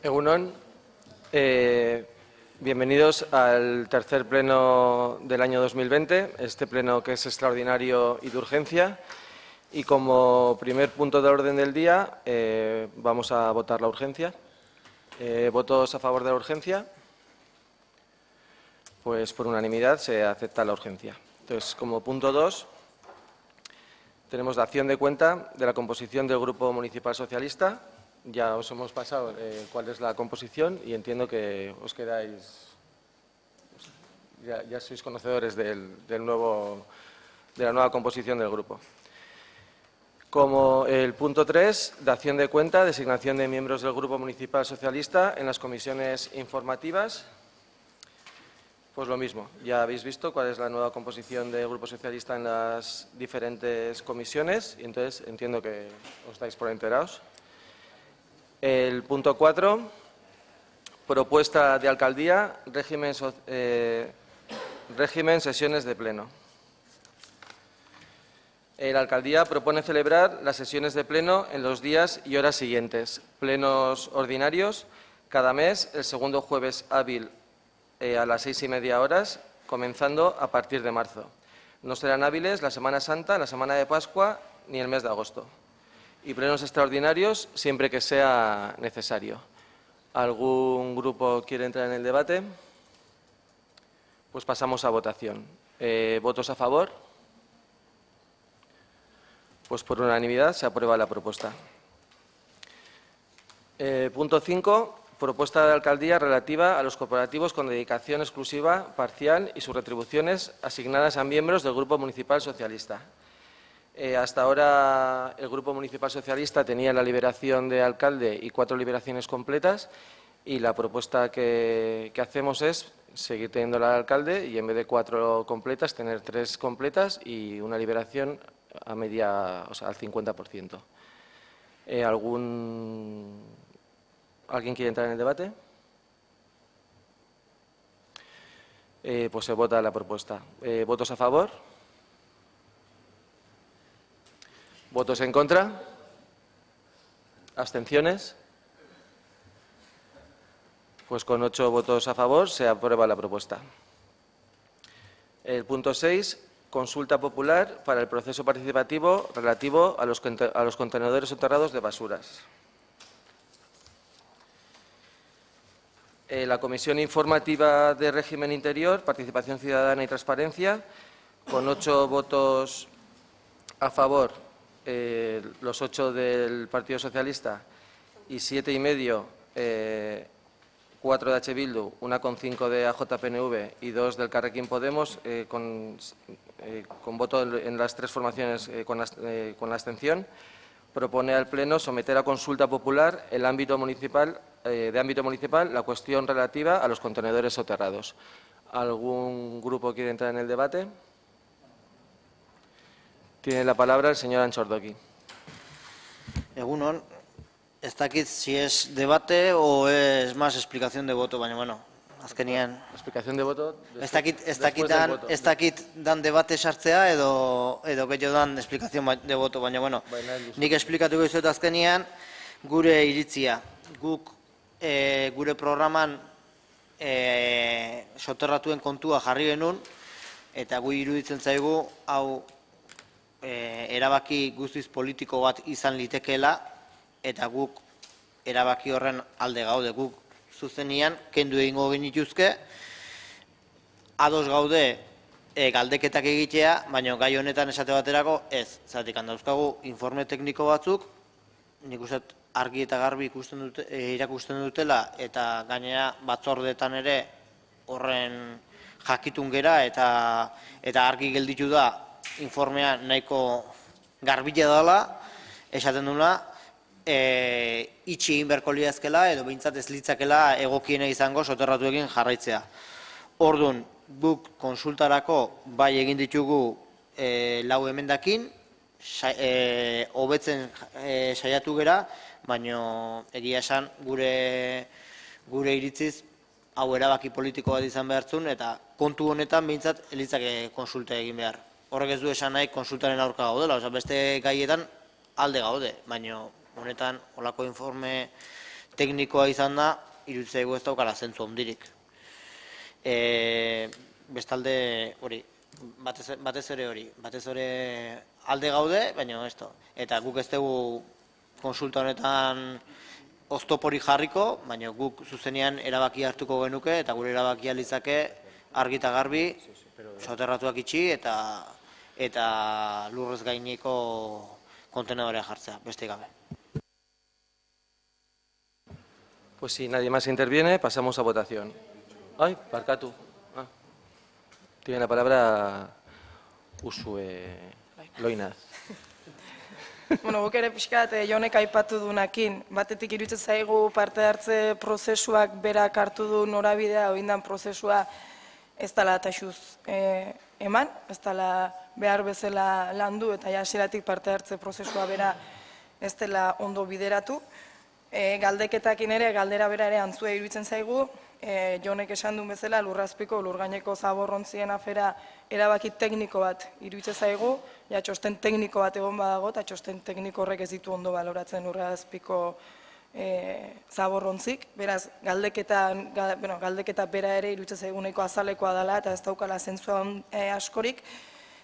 Egunon, bienvenidos al tercer pleno del año 2020, este pleno que es extraordinario y de urgencia. Y como primer punto de orden del día vamos a votar la urgencia. ¿Votos a favor de la urgencia? Pues por unanimidad se acepta la urgencia. Entonces, como punto 2, tenemos la dación de cuenta de la composición del Grupo Municipal Socialista. Ya os hemos pasado cuál es la composición y entiendo que os quedáis, ya sois conocedores de la nueva composición del grupo. Como el punto 3, dación de cuenta, designación de miembros del Grupo Municipal Socialista en las comisiones informativas. Pues lo mismo, ya habéis visto cuál es la nueva composición del Grupo Socialista en las diferentes comisiones y entonces entiendo que os dais por enterados. El punto 4, propuesta de alcaldía, régimen sesiones de pleno. La alcaldía propone celebrar las sesiones de pleno en los días y horas siguientes. Plenos ordinarios cada mes, el segundo jueves hábil a las 6:30 horas, comenzando a partir de marzo. No serán hábiles la Semana Santa, la Semana de Pascua ni el mes de agosto. Y plenos extraordinarios siempre que sea necesario. ¿Algún grupo quiere entrar en el debate? Pues pasamos a votación. ¿Votos a favor? Pues por unanimidad se aprueba la propuesta. Punto 5. Propuesta de alcaldía relativa a los cooperativos con dedicación exclusiva, parcial y sus retribuciones asignadas a miembros del Grupo Municipal Socialista. Hasta ahora el Grupo Municipal Socialista tenía la liberación de alcalde y 4 liberaciones completas y la propuesta que hacemos es seguir teniendo la de alcalde y en vez de 4 completas tener 3 completas y una liberación a media, o sea, al 50%. ¿Alguien quiere entrar en el debate? Pues se vota la propuesta. ¿Votos a favor? ¿Votos en contra? ¿Abstenciones? Pues con 8 votos a favor se aprueba la propuesta. El punto 6. Consulta popular para el proceso participativo relativo a los contenedores soterrados de basuras. La Comisión Informativa de Régimen Interior, Participación Ciudadana y Transparencia, con 8 votos a favor, los 8 del Partido Socialista y 7,5, 4 de H. Bildu, 1,5 de AJPNV y 2 del Carrequín Podemos, con voto en las 3 formaciones con la abstención, propone al Pleno someter a consulta popular de ámbito municipal la cuestión relativa a los contenedores soterrados. ¿Algún grupo quiere entrar en el debate? Tiene la palabra el señor Antxordoki. Egunon, ez dakit si es debate o es más explicación de voto, baina bueno, azkenian. Explicación de voto. Ez dakit dan debate sartzea edo gehiago dan explicación de voto, baina bueno, nik esplikatuko dizuet azkenian gure iritzia. Guk gure programan soterratuen kontua jarri genuen eta gu iruditzen zaigu hau erabaki guztiz politiko bat izan litekeela eta guk erabaki horren alde gaude. Guk zuzenian kendu egingo genituzke, ados gaude galdeketak egitea, baina gai honetan esate baterako ez. Zergatik dauzkagu informe tekniko batzuk, nik uste argi eta garbi irakusten dutela eta gainera batzordeetan ere horren jakitun gera eta argi gelditu da informea nahiko garbila dela, esaten duna, itxi egin beharko liazkela edo behintzat ez litzakela egokiena izango soterratuekin jarraitzea. Orduan, guk konsultarako bai egin ditugu 4 emendakin, hobetzen saiatu gera, baina egia esan gure iritziz hau erabaki politiko bat izan behartzun eta kontu honetan behintzat elitzake konsulta egin behar. Horrek ez du esan nahi konsultaren aurka gaudela, beste gaietan alde gaude, baina honetan olako informe teknikoa izan da, iruditzen zaigu ez daukala zentzu handirik. Bestalde hori, batez ere alde gaude, baina ez da. Eta guk ez dugu konsulta honetan oztoporik jarriko, baina guk zuzenean erabaki hartuko genuke, eta gure erabakia litzake argi eta garbi, soterratuak itxi eta lurrez gaineko kontenedorea jartzea, beste gabe. Pues si nadie más interviene, pasamos a votación. Ay, barkatu. Tiene la palabra Usue Loinaz. Bueno, guk ere pixkat Jonek aipatu dunakin, batetik iruditzen zaigu parte hartze prozesuak berak hartu du norabidea, oindan prozesua ez dela taxuz eman, ez dela behar bezala landu eta hasieratik parte hartze prozesua bera ez dela ondo bideratu. Galdeketakin ere, galdera bera ere antzua iruditzen zaigu, Jonek esan duen bezala lurrazpiko, lurgaineko zaborrontzien afera erabaki tekniko bat iruditzen zaigu, ja txosten tekniko bat egon badago, eta txosten tekniko horrek ez ditu ondo baloratzen lurrazpiko zaborrontzik, beraz, galdeketa bera ere iruditzen zaigu nahiko azalekoa dela, eta ez daukala zentzua askorik,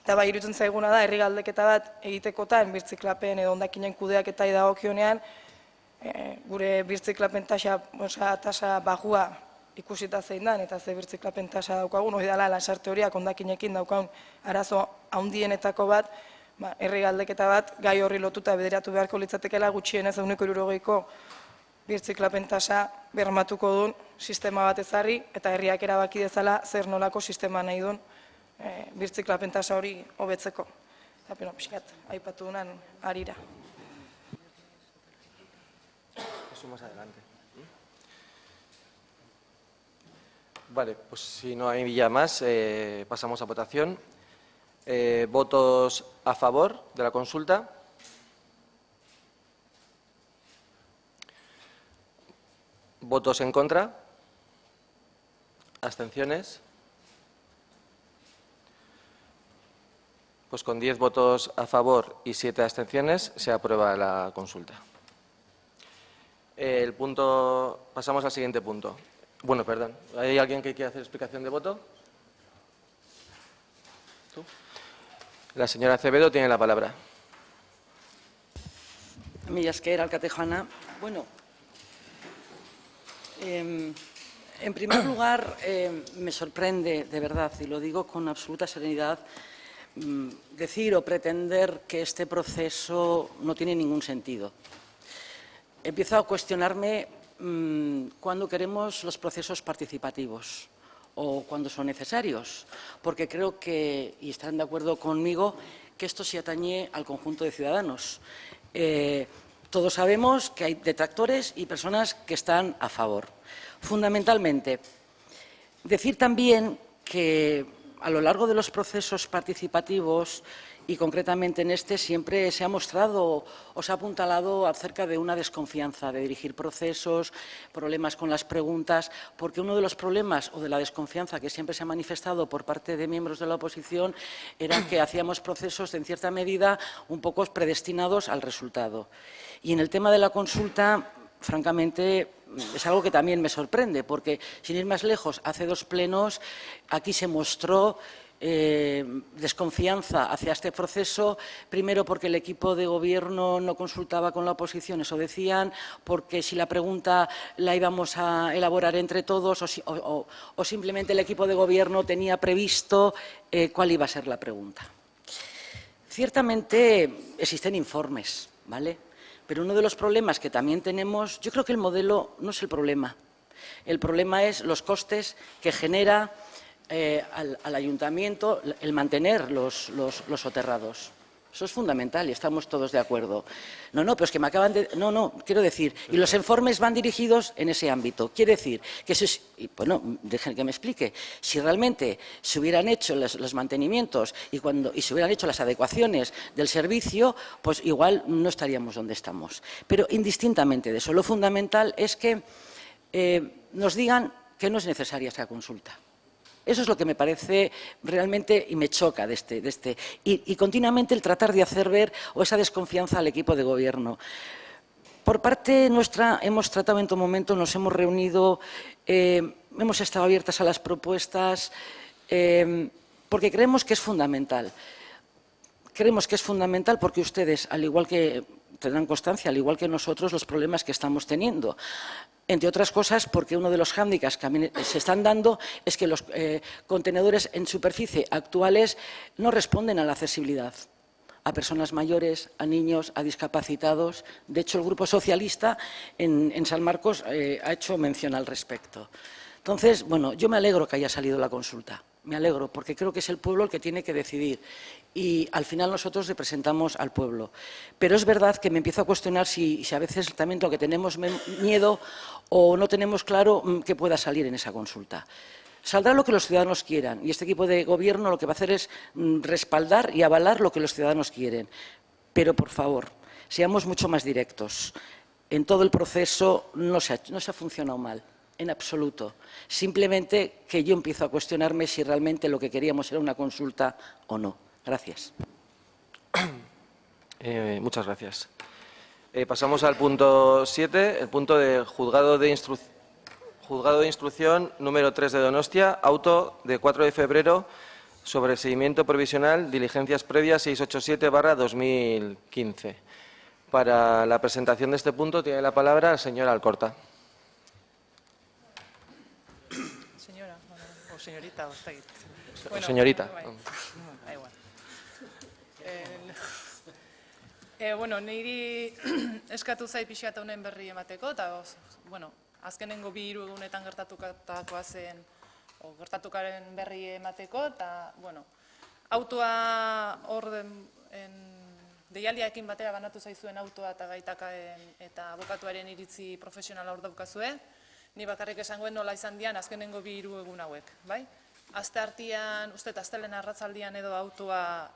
eta bai iruditzen zaiguna da, herri galdeketa bat egitekotan, birtziklapen edo hondakinen kudeaketai dagokionean, gure birtziklapen tasa bajua ikusita zein dan, eta ze birtziklapen tasa daukagun, hori dela lasarte horiak hondakinekin daukagun arazo handienetako bat, herri galdeketa bat, gai horri lotuta bederatu beharko litzatekela gutxienez 160ko birtziklapen tasa bermatuko duen sistema bat ezarri, eta herriak erabaki dezala zer nolako sistema nahi duen birtziklapen tasa hori hobetzeko. Eta pixkat, aipatu dunan harira. Eso más adelante. Vale, pues si no hay ya más, pasamos a votación. ¿Votos a favor de la consulta? ¿Votos en contra? ¿Abstenciones? Pues con 10 votos a favor y 7 abstenciones se aprueba la consulta. Pasamos al siguiente punto. Bueno, perdón. ¿Hay alguien que quiera hacer explicación de voto? ¿Tú? La señora Acevedo tiene la palabra. Mila esker, alkate Joana. Bueno, en primer lugar, me sorprende, de verdad, y lo digo con absoluta serenidad, decir o pretender que este proceso no tiene ningún sentido. Empiezo a cuestionarme cuándo queremos los procesos participativos o cuándo son necesarios, porque creo que, y estarán de acuerdo conmigo, que esto sí atañe al conjunto de ciudadanos. Todos sabemos que hay detractores y personas que están a favor. Fundamentalmente, decir también que a lo largo de los procesos participativos y concretamente en este siempre se ha mostrado o se ha apuntalado acerca de una desconfianza de dirigir procesos, problemas con las preguntas, porque uno de los problemas o de la desconfianza que siempre se ha manifestado por parte de miembros de la oposición era que hacíamos procesos en cierta medida un poco predestinados al resultado. Y en el tema de la consulta, francamente, es algo que también me sorprende, porque sin ir más lejos, hace 2 plenos aquí se mostró desconfianza hacia este proceso, primero porque el equipo de gobierno no consultaba con la oposición, eso decían, porque si la pregunta la íbamos a elaborar entre todos o simplemente el equipo de gobierno tenía previsto cuál iba a ser la pregunta. Ciertamente existen informes, ¿vale? Pero uno de los problemas que también tenemos, yo creo que el modelo no es el problema es los costes que genera al ayuntamiento el mantener los soterrados. Eso es fundamental y estamos todos de acuerdo. No, pero es que me acaban de... No, quiero decir, y los informes van dirigidos en ese ámbito. Quiere decir que bueno, dejen que me explique. Si realmente se hubieran hecho los mantenimientos y se hubieran hecho las adecuaciones del servicio, pues igual no estaríamos donde estamos. Pero indistintamente de eso, lo fundamental es que nos digan que no es necesaria esta consulta. Eso es lo que me parece realmente y me choca y continuamente el tratar de hacer ver o esa desconfianza al equipo de gobierno. Por parte nuestra hemos tratado en todo momento, nos hemos reunido, hemos estado abiertas a las propuestas, porque creemos que es fundamental. Creemos que es fundamental porque ustedes, al igual que tendrán constancia, al igual que nosotros, los problemas que estamos teniendo. Entre otras cosas, porque uno de los hándicaps que se están dando es que los contenedores en superficie actuales no responden a la accesibilidad a personas mayores, a niños, a discapacitados. De hecho, el Grupo Socialista en San Marcos ha hecho mención al respecto. Entonces, bueno, yo me alegro que haya salido la consulta. Me alegro, porque creo que es el pueblo el que tiene que decidir. Y al final nosotros representamos al pueblo. Pero es verdad que me empiezo a cuestionar si a veces también lo que tenemos miedo o no tenemos claro qué pueda salir en esa consulta. Saldrá lo que los ciudadanos quieran y este equipo de gobierno lo que va a hacer es respaldar y avalar lo que los ciudadanos quieren. Pero, por favor, seamos mucho más directos. En todo el proceso no se ha funcionado mal, en absoluto. Simplemente que yo empiezo a cuestionarme si realmente lo que queríamos era una consulta o no. Gracias. Muchas gracias. Pasamos al punto 7, el punto de Juzgado de Instrucción número 3 de Donostia, auto de 4 de febrero sobre seguimiento provisional, diligencias previas 687/2015. Para la presentación de este punto tiene la palabra el señor Alcorta. Señora, o señorita, o está ahí. Señorita. Da igual. Bueno, niri eskatu zait pixkat honen berri emateko, eta, bueno, azkenengo 2-3 egunetan gertatutakoa zen, gertatukaren berri emateko, eta, bueno, autoa hor deialdiarekin batera banatu zaizuen autoa eta gaitakaen eta abokatuaren iritzi profesionala hor daukazue, ni bakarrik esangoen nola izan dian azkenengo 2-3 egun hauek, bai? Aste artean, uste astelen arratzaldian edo autoa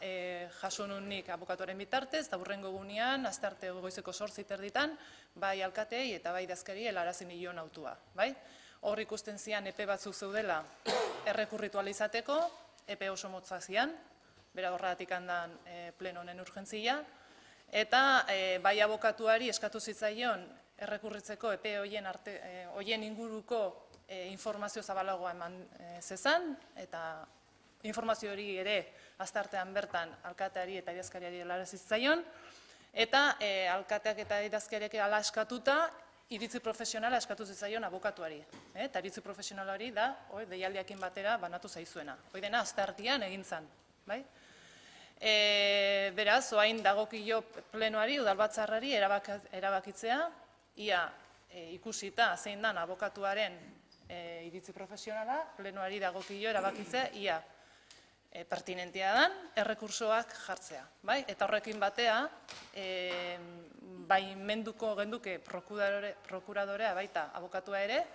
jaso nunik abokatuaren bitartez, eta hurrengo egunean, aste arte goizeko 8:30 bai alkatei eta bai idazkari helarazi nion autoa, bai? Hor ikusten zian epe batzuk zeudela errekurritu ahal izateko, epe oso motza zian, bera horregatik handan pleno honen urgentzia, eta bai abokatuari eskatu zitzaion errekurritzeko epe hoien inguruko informazio zabalagoa eman zezan, eta informazio hori ere asteartean bertan alkateari eta idazkariari helarazi zitzaion, eta alkateak eta idazkariak hala eskatuta iritzi profesionala eskatu zitzaion abokatuari. Eta iritzi profesionalari da deialdiakin batera banatu zaizuena. Hoi dena asteartean egin zen. Beraz, oain dagokio plenoari, udalbatzarrari erabakitzea, ia ikusita zein dan abokatuaren iritzi profesionala, plenoari dagokio erabakitzea, ia pertinentia dan, errekursoak jartzea. Eta horrekin batea, bai menduko genduke prokuradorea baita abokatua ere,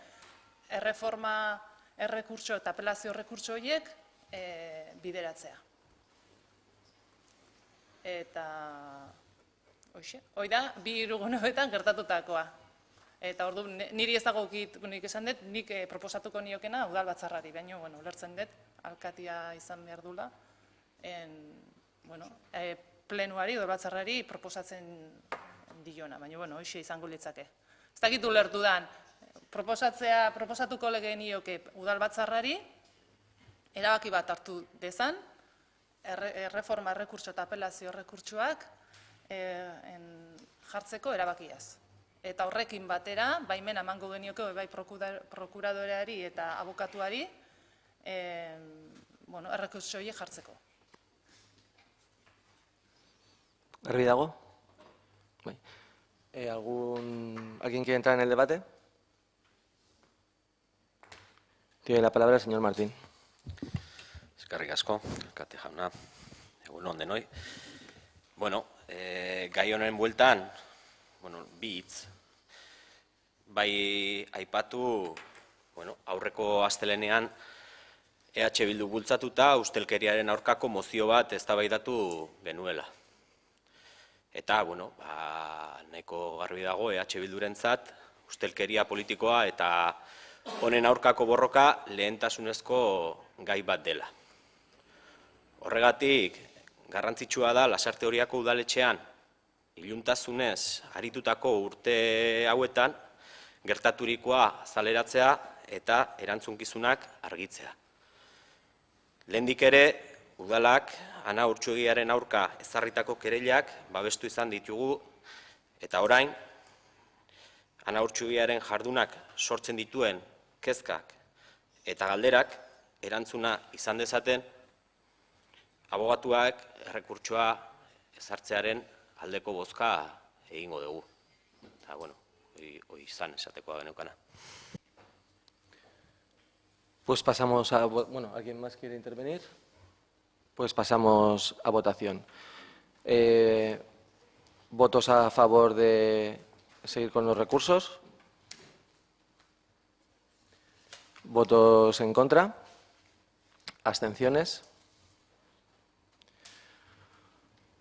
erreforma errekurso eta apelazio errekurso horiek bideratzea. Eta, hoi da, 2 egun hauetan gertatutakoa. Eta ordu, niri ez dago nik esan dut, nik proposatuko niokena udalbatzarrari, baina, ulertzen dut, alkatia izan behar dula, plenuari, udalbatzarrari proposatzen diona, baina, hoxe izango litzake. Ez dakit ulertu dan, proposatuko lege nioke udalbatzarrari, erabaki bat hartu dezan, erreforma errekurtso eta apelazio errekurtsoak jartzeko erabakiaz. Eta horrekin batera, baimen emango genioke bai prokuradoreari eta abokatuari errekurtso horiek jartzeko. ¿Garbi dago? ¿Alguien quiere entrar en el debate? Tiene la palabra el señor Martín. Eskerrik asko, alkate jauna, egun on denoi. Gai honen bueltan, bi hitz. Bai aipatu, aurreko astelenean EH Bildu bultzatuta ustelkeriaren aurkako mozio bat eztabaidatu genuela. Eta, nahiko garbi dago EH Bildurentzat ustelkeria politikoa eta honen aurkako borroka lehentasunezko gai bat dela. Horregatik, garrantzitsua da Lasarte Oriako udaletxean iluntasunez aritutako urte hauetan gertaturikoa azaleratzea eta erantzunkizunak argitzea. Lehendik ere, udalak Ana Urtsuegiaren aurka ezarritako kereilak babestu izan ditugu eta orain Ana Urtsuegiaren jardunak sortzen dituen kezkak eta galderak erantzuna izan dezaten abogatuak errekurtsoa ezartzearen aldeko bozka egingo dugu. Eta, bueno, hori izan esatekoa geneukana. Pues pasamos a... Bueno, ¿alguien más quiere intervenir? Pues pasamos a votación. ¿Votos a favor de seguir con los recursos? ¿Votos en contra? ¿Abstenciones?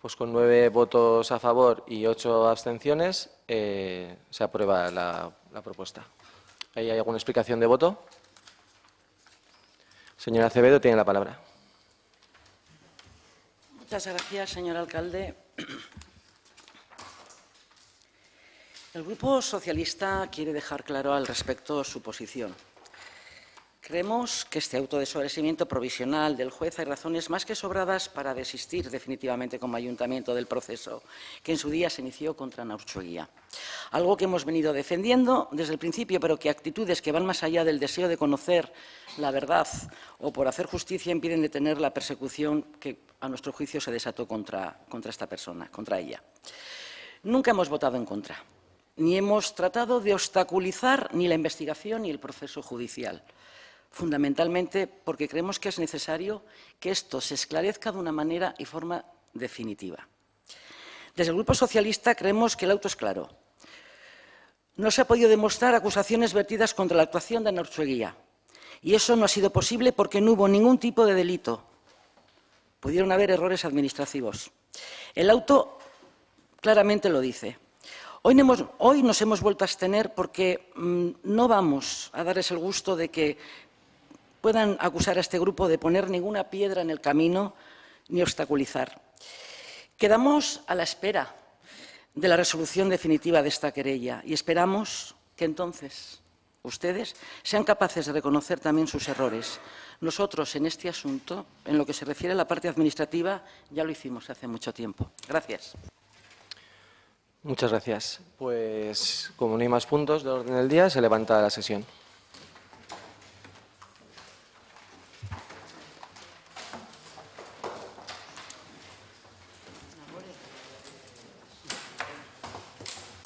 Pues con 9 votos a favor y 8 abstenciones se aprueba la propuesta. ¿Hay alguna explicación de voto? Señora Acevedo, tiene la palabra. Muchas gracias, señor alcalde. El Grupo Socialista quiere dejar claro al respecto su posición. Creemos que este auto de sobreseimiento provisional del juez hay razones más que sobradas para desistir definitivamente como ayuntamiento del proceso que en su día se inició contra Ana Urtsueguia. Algo que hemos venido defendiendo desde el principio, pero que actitudes que van más allá del deseo de conocer la verdad o por hacer justicia impiden detener la persecución que a nuestro juicio se desató contra esta persona, contra ella. Nunca hemos votado en contra, ni hemos tratado de obstaculizar ni la investigación ni el proceso judicial. Fundamentalmente porque creemos que es necesario que esto se esclarezca de una manera y forma definitiva. Desde el Grupo Socialista creemos que el auto es claro. No se ha podido demostrar acusaciones vertidas contra la actuación de Ana Urtsueguia, y eso no ha sido posible porque no hubo ningún tipo de delito. Pudieron haber errores administrativos. El auto claramente lo dice. Hoy nos hemos vuelto a abstener porque no vamos a darles el gusto de que puedan acusar a este grupo de poner ninguna piedra en el camino ni obstaculizar. Quedamos a la espera de la resolución definitiva de esta querella y esperamos que entonces ustedes sean capaces de reconocer también sus errores. Nosotros en este asunto, en lo que se refiere a la parte administrativa, ya lo hicimos hace mucho tiempo. Gracias. Muchas gracias. Pues como no hay más puntos de orden del día, se levanta la sesión.